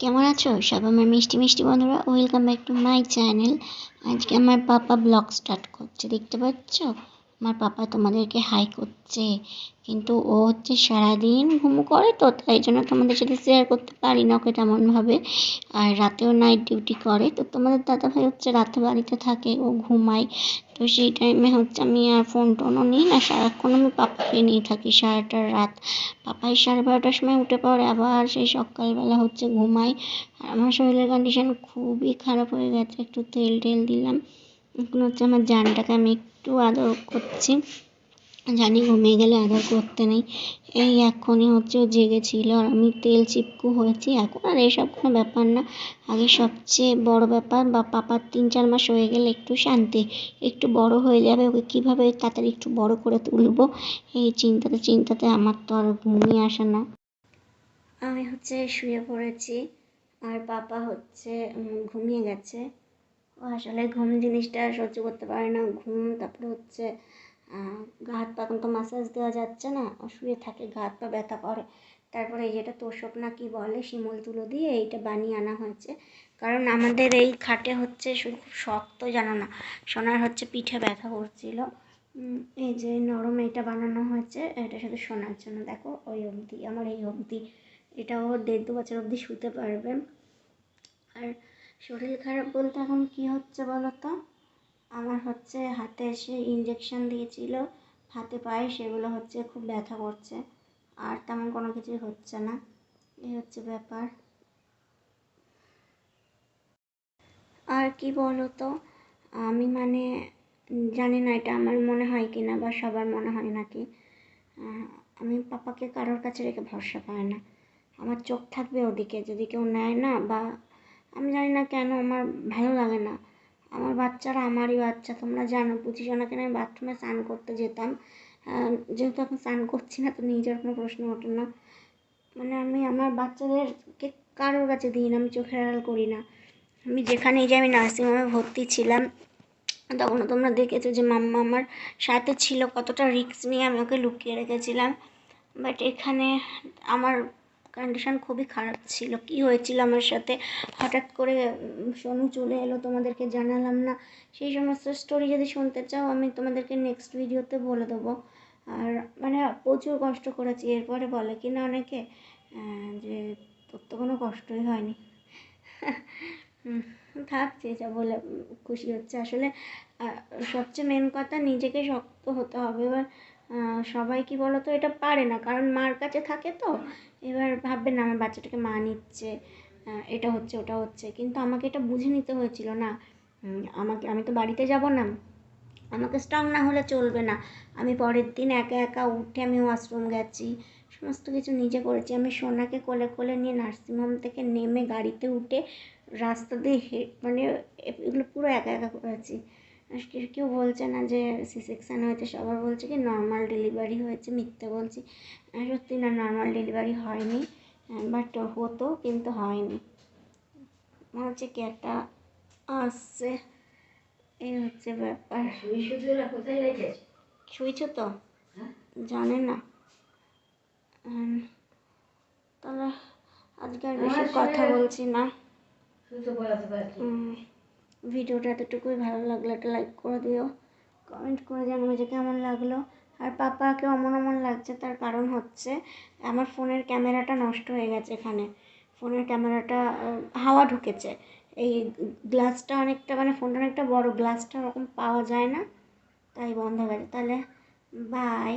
কেমন আছো সব আমার মিষ্টি মিষ্টি বন্ধুরা? Welcome back to my channel. আজকে আমার পাপা ব্লগ স্টার্ট করছে, দেখতে পাচ্ছ? আমার পাপা তোমাদেরকে হাই করছে, কিন্তু ও হচ্ছে সারাদিন ঘুম করে, তো তাই জন্য তোমাদের সাথে শেয়ার করতে পারি না ওকে তেমনভাবে। আর রাতেও নাইট ডিউটি করে, তো তোমাদের দাদাভাই হচ্ছে রাতে বাড়িতে থাকে, ও ঘুমায়। তো সেই টাইমে হচ্ছে আমি আর ফোন টোনও নিই না, সারাক্ষণ আমি পাপাকে নিয়ে থাকি সারাটা রাত। পাপাই 12:30টার সময় উঠে পড়ে, আবার সেই সকালবেলা হচ্ছে ঘুমাই। আর আমার শরীরের কন্ডিশন খুবই খারাপ হয়ে গেছে, একটু তেল টেল দিলাম। এখন হচ্ছে আমার জানটাকে আমি একটু আদর করছি, জানি ঘুমিয়ে গেলে আদর করতে নেই। এই এখনই হচ্ছে ও জেগেছিল আর আমি তেল চিপকু হয়েছি। এখন আর এইসব কোনো ব্যাপার না। আগে সবচেয়ে বড় ব্যাপার, বা পাপার 3-4 মাস হয়ে গেলে একটু শান্তি, একটু বড় হয়ে যাবে, ওকে কীভাবে তাড়াতাড়ি একটু বড় করে তুলবো, এই চিন্তাতে চিন্তাতে আমার তো আর ঘুমিয়ে আসে না। আমি হচ্ছে শুয়ে পড়েছি, আর পাপা হচ্ছে ঘুমিয়ে গেছে। ও আসলে ঘুম জিনিসটা সহ্য করতে পারে না, ঘুম। তারপরে হচ্ছে গা হাত পা, এখন তো মাসাজ দেওয়া যাচ্ছে না, ও শুয়ে থাকে, গা হাত পা ব্যথা করে। তারপরে এই যেটা তোষক না কি বলে, শিমুল তুলো দিয়ে এইটা বানিয়ে আনা হয়েছে। কারণ আমাদের এই খাটে হচ্ছে শুধু খুব শক্ত, জানো না, সোনার হচ্ছে পিঠে ব্যথা করছিল। এই যে নরম এইটা বানানো হয়েছে, এটা শুধু শোনার জন্য। দেখো ওই অবধি, আমার এই অবধি, এটাও 1.5-2 বছর অবধি শুতে পারবে। আর শরীর খারাপ বলতে এখন কি হচ্ছে বলো তো, আমার হচ্ছে হাতে এসে ইঞ্জেকশন দিয়েছিল হাতে পায়ে, সেগুলো হচ্ছে খুব ব্যথা করছে, আর তেমন কোনো কিছুই হচ্ছে না। এই হচ্ছে ব্যাপার। আর কি বলো তো, আমি মানে জানি না এটা আমার মনে হয় কি না, বা সবার মনে হয় নাকি, আমি পাপাকে কারোর কাছে রেখে ভরসা পাই না। আমার চোখ থাকবে ওদিকে, যদি কেউ নেয় না, বা আমি জানি না কেন আমার ভালো লাগে না। আমার বাচ্চারা আমারই বাচ্চা, তোমরা জানো, পুচিসোনাকে আমি বাথরুমে স্নান করতে যেতাম, যেহেতু এখন স্নান করছি না, তো নিজের কোনো প্রশ্ন ওঠে না। মানে আমি আমার বাচ্চাদেরকে কারোর কাছে দিই না, আমি চোখের আড়াল করি না। আমি যেখানে যে আমি নার্সিংহোমে ভর্তি ছিলাম, তখনও তোমরা দেখেছো যে মাম্মা আমার সাথে ছিল, কতটা রিস্ক নিয়ে আমি ওকে লুকিয়ে রেখেছিলাম। বাট এখানে আমার কন্ডিশন খুবই খারাপ ছিল। কি হয়েছিল আমার সাথে হঠাৎ করে, সোনু চলে এলো, তোমাদেরকে জানালাম না। সেই সমস্ত স্টোরি যদি শুনতে চাও, আমি তোমাদেরকে নেক্সট ভিডিওতে বলে দেবো। আর মানে প্রচুর কষ্ট করেছি। এরপরে বলে কি না অনেকে যে তোর তো কোনো কষ্টই হয়নি। থাক, যা বলে খুশি হচ্ছে। আসলে সবচেয়ে মেন কথা, নিজেকে শক্ত হতে হবে। এবার সবাই কি বলো তো, এটা পারে না, কারণ মার কাছে থাকে তো। এবার ভাববে না আমার বাচ্চাটাকে মা নিচ্ছে, এটা হচ্ছে ওটা হচ্ছে, কিন্তু আমাকে এটা বুঝে নিতে হয়েছিল না। আমি তো বাড়িতে যাব না, আমাকে স্ট্রং না হলে চলবে না। আমি পরের দিন একা একা উঠে আমি ওয়াশরুম গেছি, সমস্ত কিছু নিজে করেছি। আমি সোনাকে কোলে কোলে নিয়ে নার্সিংহোম থেকে নেমে গাড়িতে উঠে রাস্তা দিয়ে মানে এগুলো পুরো একা একা করেছি। কেউ বলছে না যে সি সেকশন হয়েছে, সবার বলছে কি নর্মাল ডেলিভারি হয়েছে, মিথ্যে বলছি। সত্যি না, নর্মাল ডেলিভারি হয়নি, বাট হতো, কিন্তু হয়নি। মনে হচ্ছে কি একটা আসছে, এই হচ্ছে ব্যাপার। শুয়েছো তো? জানে না। তাহলে আজকে আর বেশি কথা বলছি না। ভিডিওটা এতটুকুই। ভালো লাগলে একটা লাইক করে দিও, কমেন্ট করে জানাবে যে কেমন লাগলো। আর পাপাকে অমন অমন লাগছে, তার কারণ হচ্ছে আমার ফোনের ক্যামেরাটা নষ্ট হয়ে গেছে। এখানে ফোনের ক্যামেরাটা হাওয়া ঢুকেছে, এই গ্লাসটা অনেকটা, মানে ফোনটা অনেকটা বড়, গ্লাসটা ওরকম পাওয়া যায় না, তাই বন্ধ হয়ে গেছে। তাহলে বাই।